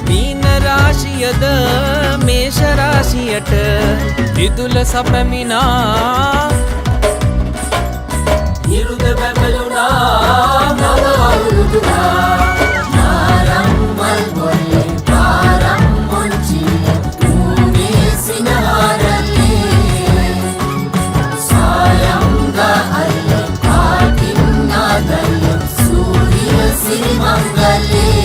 මීන රාශියද මේෂ රාශියට විදුල සපමිනා ඉරුද බැබළුණා නව අවුරුදුනා නාරම් මල් බොල්ලේ පාරම් මොන්චි ඌනේ සිනහරලේ සායංග අල්ල පාටින්නාදල්ල සූරිය සිරිමංගලේ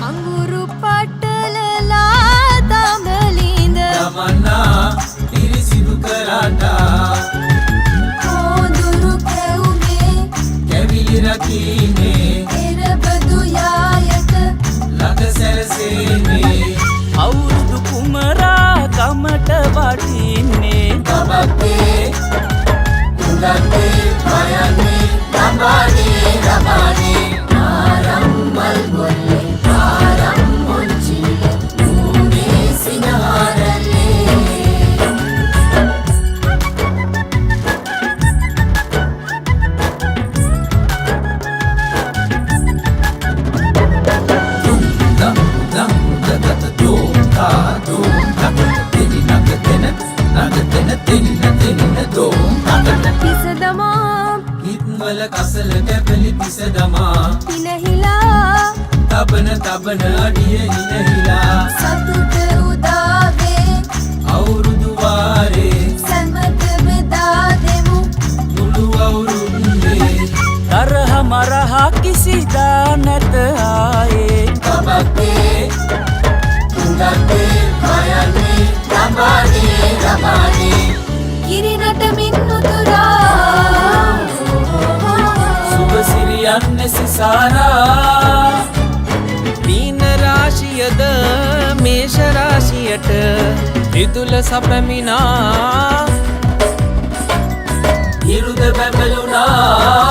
अंगूरू पटलला दामलिंद दमन्ना तिरिसिदु कराटा ओंदुरू केउमे कැවිලි රකින්නේ එරබදු යායක ලග සැරසෙන්නේ අවුරුදු කුමරා කමට වටින්නේ බබක්ේ උගත්තේ පයන්නේ රබානේ රබානේ නාරම් මල් බොල්ලේ පාරම් මොන්චි ඌනේ සිනහරලේ පිසදමා හිත්වල කසල කැපලි පිසදමා හිනහිලා තබන තබන අඩිය හිනහිලා සතුට උදාවේ අවුරුදු වාරේ සැමට බෙදා දෙමු මුළු අවුරුද්දේ තරහ මරහ කිසිදා නැත ආයේ තබක්ේ උගත්තේ පයන්නේ රබානේ රබානේ කිරිනට මින්නුතුරා සුබ සිරියන්න සිසාරා මීන රාශියද මේෂ රාශියට විදුල සපමිනා ඉරුද බැබළුණා